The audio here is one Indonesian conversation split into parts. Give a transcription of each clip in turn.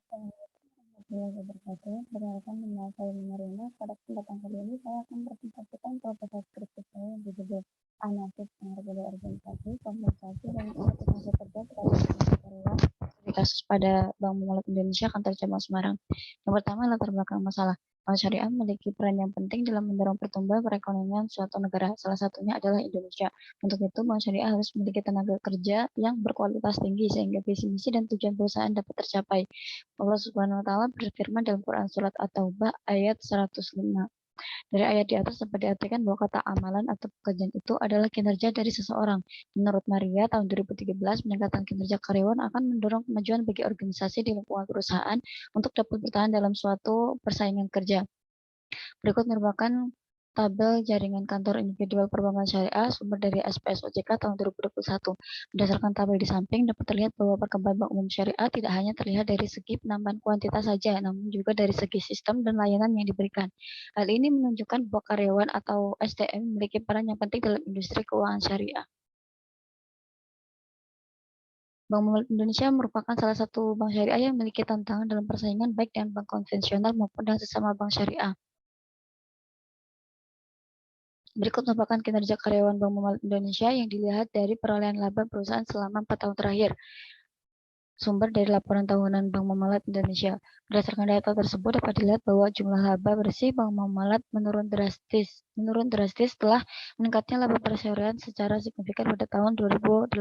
Warahmatullahi wabarakatuh. Perkenalkan, nama saya Marina. Pada kesempatan kali ini saya akan presentasikan proposal skripsi saya yang berjudul Analisis Pengaruh Organisasi, Kompensasi, dan Motivasi Kerja terhadap Karyawan di kasus pada Bank Muamalat Indonesia Kantor Cabang Semarang. Yang pertama, latar belakang masalah. Bank Syariah memiliki peran yang penting dalam mendorong pertumbuhan perekonomian suatu negara. Salah satunya adalah Indonesia. Untuk itu, Bank Syariah harus memiliki tenaga kerja yang berkualitas tinggi sehingga visi misi dan tujuan perusahaan dapat tercapai. Allah Subhanahu wa taala berfirman dalam Quran surat At-Taubah ayat 105. Dari ayat di atas dapat diartikan bahwa kata amalan atau pekerjaan itu adalah kinerja dari seseorang. Menurut Maria, tahun 2013, meningkatkan kinerja karyawan akan mendorong kemajuan bagi organisasi di lingkungan perusahaan untuk dapat bertahan dalam suatu persaingan kerja. Berikut merupakan tabel jaringan kantor individual perbankan syariah sumber dari SPS OJK tahun 2021. Berdasarkan tabel di samping dapat terlihat bahwa perkembangan bank umum syariah tidak hanya terlihat dari segi penambahan kuantitas saja, namun juga dari segi sistem dan layanan yang diberikan. Hal ini menunjukkan bahwa karyawan atau SDM memiliki peran yang penting dalam industri keuangan syariah. Bank Muamalat Indonesia merupakan salah satu bank syariah yang memiliki tantangan dalam persaingan baik dengan bank konvensional maupun dengan sesama bank syariah. Berikut merupakan kinerja karyawan Bank Muamalat Indonesia yang dilihat dari perolehan laba perusahaan selama 4 tahun terakhir. Sumber dari laporan tahunan Bank Muamalat Indonesia. Berdasarkan data tersebut dapat dilihat bahwa jumlah laba bersih Bank Muamalat menurun drastis setelah meningkatnya laba perseroan secara signifikan pada tahun 2018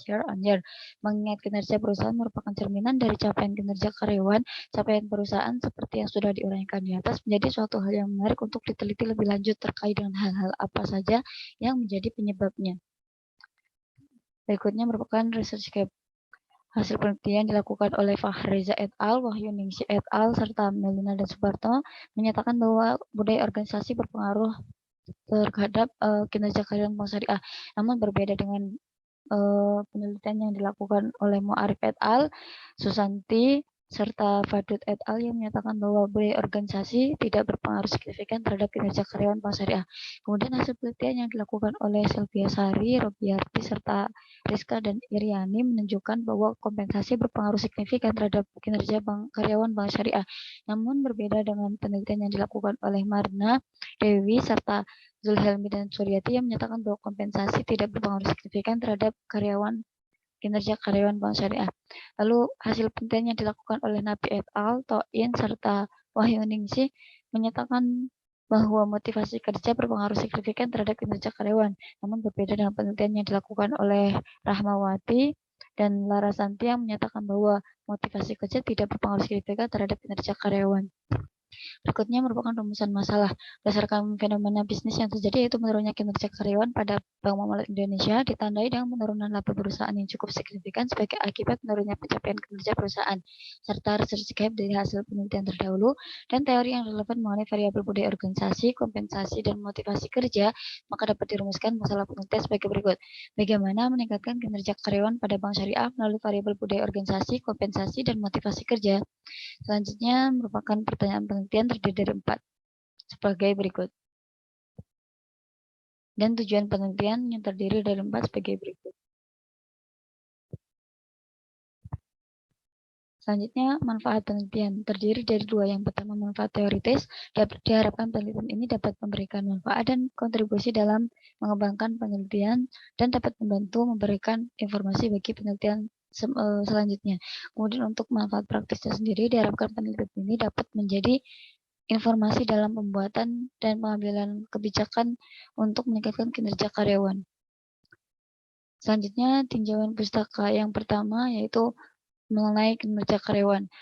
year on year. Mengingat kinerja perusahaan merupakan cerminan dari capaian kinerja karyawan, capaian perusahaan seperti yang sudah diuraikan di atas menjadi suatu hal yang menarik untuk diteliti lebih lanjut terkait dengan hal-hal apa saja yang menjadi penyebabnya. Berikutnya merupakan research gap. Hasil penelitian dilakukan oleh Fahreza et al., Wahyu Ningsi et al., serta Melina dan Suparto menyatakan bahwa budaya organisasi berpengaruh terhadap kinerja karyawan bank syariah. Namun berbeda dengan penelitian yang dilakukan oleh Mu'arif et al., Susanti, serta Fadud et al. Yang menyatakan bahwa budaya organisasi tidak berpengaruh signifikan terhadap kinerja karyawan bank syariah. Kemudian hasil penelitian yang dilakukan oleh Sylvia Sari, Robiarti, serta Rizka dan Iriani menunjukkan bahwa kompensasi berpengaruh signifikan terhadap kinerja karyawan bank syariah. Namun berbeda dengan penelitian yang dilakukan oleh Marna, Dewi, serta Zulhelmi dan Suryati yang menyatakan bahwa kompensasi tidak berpengaruh signifikan terhadap kinerja karyawan bank syariah. Lalu hasil penelitian yang dilakukan oleh Nabi et al., Toin, serta Wahyu Ningsih menyatakan bahwa motivasi kerja berpengaruh signifikan terhadap kinerja karyawan. Namun berbeda dengan penelitian yang dilakukan oleh Rahmawati dan Larasanti yang menyatakan bahwa motivasi kerja tidak berpengaruh signifikan terhadap kinerja karyawan. Berikutnya merupakan rumusan masalah. Berdasarkan fenomena bisnis yang terjadi yaitu menurunnya kinerja karyawan pada Bank Muamalat Indonesia ditandai dengan penurunan laba perusahaan yang cukup signifikan sebagai akibat menurunnya pencapaian kinerja perusahaan, serta research gap dari hasil penelitian terdahulu dan teori yang relevan mengenai variabel budaya organisasi, kompensasi, dan motivasi kerja, maka dapat dirumuskan masalah penelitian sebagai berikut. Bagaimana meningkatkan kinerja karyawan pada bank syariah melalui variabel budaya organisasi, kompensasi, dan motivasi kerja? Selanjutnya merupakan pertanyaan penelitian terdiri dari 4 sebagai berikut. Dan tujuan penelitian yang terdiri dari 4 sebagai berikut. Selanjutnya, manfaat penelitian terdiri dari 2. Yang pertama, manfaat teoritis. Diharapkan penelitian ini dapat memberikan manfaat dan kontribusi dalam mengembangkan penelitian dan dapat membantu memberikan informasi bagi penelitian selanjutnya. Kemudian untuk manfaat praktisnya sendiri, diharapkan penelitian ini dapat menjadi informasi dalam pembuatan dan pengambilan kebijakan untuk meningkatkan kinerja karyawan. Selanjutnya, tinjauan pustaka yang pertama yaitu mengenai kinerja karyawan.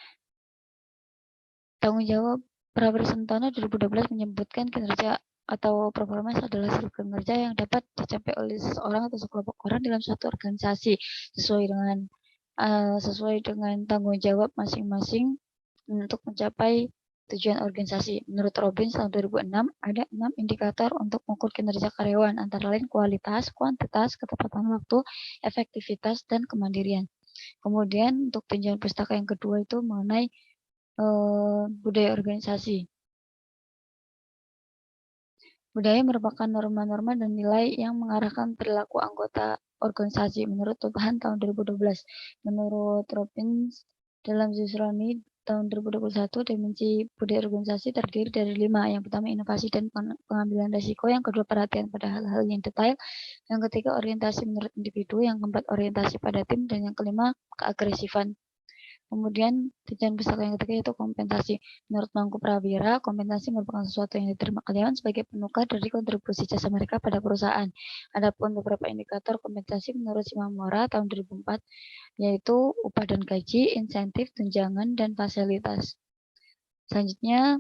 Tanggung jawab Prabersentono 2012 menyebutkan kinerja atau performance adalah hasil kinerja yang dapat dicapai oleh seseorang atau sekelompok orang dalam suatu organisasi sesuai dengan tanggung jawab masing-masing untuk mencapai tujuan organisasi. Menurut Robbins tahun 2006, ada 6 indikator untuk mengukur kinerja karyawan, antara lain kualitas, kuantitas, ketepatan waktu, efektivitas, dan kemandirian. Kemudian untuk tinjauan pustaka yang kedua itu mengenai budaya organisasi. Budaya merupakan norma-norma dan nilai yang mengarahkan perilaku anggota organisasi menurut Tuhan tahun 2012. Menurut Robbins dalam Zuroni tahun 2021, dimensi budaya organisasi terdiri dari 5. Yang pertama, inovasi dan pengambilan risiko. Yang kedua, perhatian pada hal-hal yang detail. Yang ketiga, orientasi menurut individu. Yang keempat, orientasi pada tim. Dan yang kelima, keagresifan. Kemudian tujuan pustaka yang ketiga yaitu kompensasi. Menurut Mangku Prawira, kompensasi merupakan sesuatu yang diterima karyawan sebagai penukar dari kontribusi jasa mereka pada perusahaan. Adapun beberapa indikator kompensasi menurut Shimamura tahun 2004 yaitu upah dan gaji, insentif, tunjangan, dan fasilitas. Selanjutnya,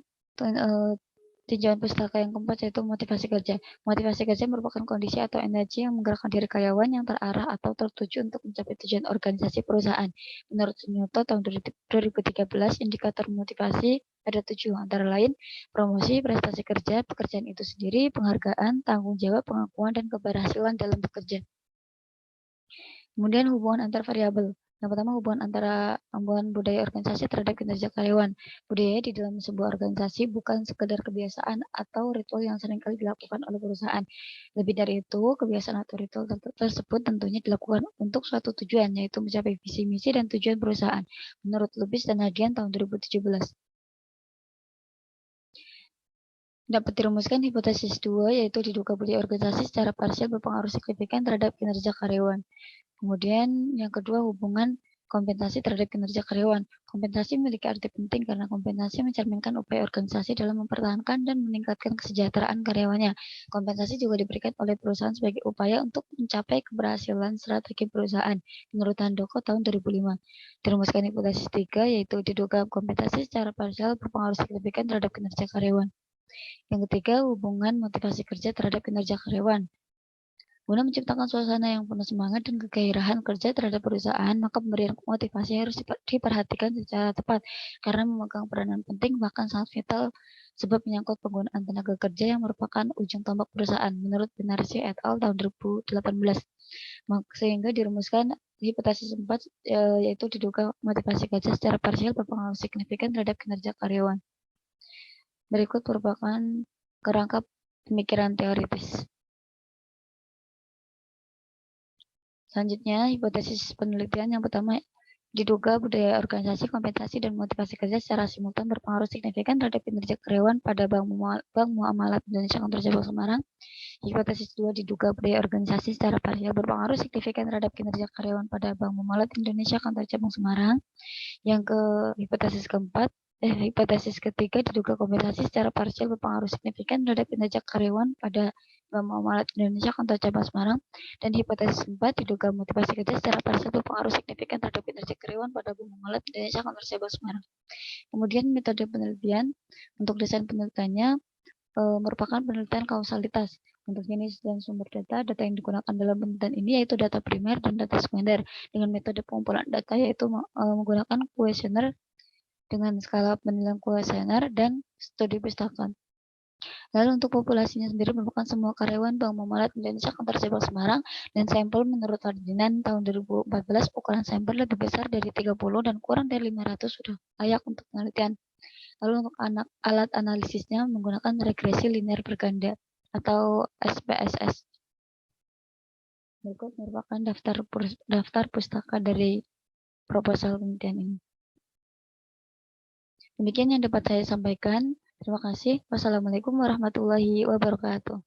tinjauan pustaka yang keempat yaitu motivasi kerja. Motivasi kerja merupakan kondisi atau energi yang menggerakkan diri karyawan yang terarah atau tertuju untuk mencapai tujuan organisasi perusahaan. Menurut Sunyoto tahun 2013, indikator motivasi ada 7, antara lain promosi, prestasi kerja, pekerjaan itu sendiri, penghargaan, tanggung jawab, pengakuan, dan keberhasilan dalam bekerja. Kemudian hubungan antar variabel. Yang pertama, hubungan budaya organisasi terhadap kinerja karyawan. Budaya di dalam sebuah organisasi bukan sekedar kebiasaan atau ritual yang seringkali dilakukan oleh perusahaan. Lebih dari itu, kebiasaan atau ritual tersebut tentunya dilakukan untuk suatu tujuan, yaitu mencapai visi misi dan tujuan perusahaan. Menurut Lubis dan Adrian tahun 2017. Dapat dirumuskan hipotesis 2, yaitu diduga budaya organisasi secara parsial berpengaruh signifikan terhadap kinerja karyawan. Kemudian yang kedua, hubungan kompensasi terhadap kinerja karyawan. Kompensasi memiliki arti penting karena kompensasi mencerminkan upaya organisasi dalam mempertahankan dan meningkatkan kesejahteraan karyawannya. Kompensasi juga diberikan oleh perusahaan sebagai upaya untuk mencapai keberhasilan strategi perusahaan. Menurut Handoko tahun 2005. Dirumuskan hipotesis 3, yaitu diduga kompensasi secara parsial berpengaruh signifikan terhadap kinerja karyawan. Yang ketiga, hubungan motivasi kerja terhadap kinerja karyawan. Guna menciptakan suasana yang penuh semangat dan kegairahan kerja terhadap perusahaan, maka pemberian motivasi harus diperhatikan secara tepat karena memegang peranan penting bahkan sangat vital sebab menyangkut penggunaan tenaga kerja yang merupakan ujung tombak perusahaan. Menurut Benarsi et al. Tahun 2018. Sehingga dirumuskan hipotesis 4, yaitu diduga motivasi kerja secara parsial berpengaruh signifikan terhadap kinerja karyawan. Berikut merupakan kerangka pemikiran teoritis. Selanjutnya, hipotesis penelitian yang pertama, diduga budaya organisasi, kompensasi, dan motivasi kerja secara simultan berpengaruh signifikan terhadap kinerja karyawan pada Bank Muamalat Indonesia Kantor Cabang Semarang. Hipotesis 2, diduga budaya organisasi secara parsial berpengaruh signifikan terhadap kinerja karyawan pada Bank Muamalat Indonesia Kantor Cabang Semarang. Yang hipotesis ketiga, diduga kompensasi secara parsial berpengaruh signifikan terhadap kinerja karyawan pada Bank Muamalat Indonesia Kantor Cabang Semarang. Dan hipotesis 4, diduga motivasi kerja secara parsial berpengaruh signifikan terhadap kinerja karyawan pada Bank Muamalat Indonesia Kantor Cabang Semarang. Kemudian metode penelitian. Untuk desain penelitiannya merupakan penelitian kausalitas. Untuk jenis dan sumber data yang digunakan dalam penelitian ini yaitu data primer dan data sekunder. Dengan metode pengumpulan data yaitu menggunakan kuesioner dengan skala penilaian kuesioner dan studi pustaka. Lalu untuk populasinya sendiri merupakan semua karyawan Bank Muamalat Indonesia Kantor Cabang Semarang dan sampel menurut Ferdinand tahun 2014, ukuran sampel lebih besar dari 30 dan kurang dari 500 sudah layak untuk penelitian. Lalu untuk alat analisisnya menggunakan regresi linear berganda atau SPSS. Berikut merupakan daftar pustaka dari proposal penelitian ini. Demikian yang dapat saya sampaikan. Terima kasih. Wassalamualaikum warahmatullahi wabarakatuh.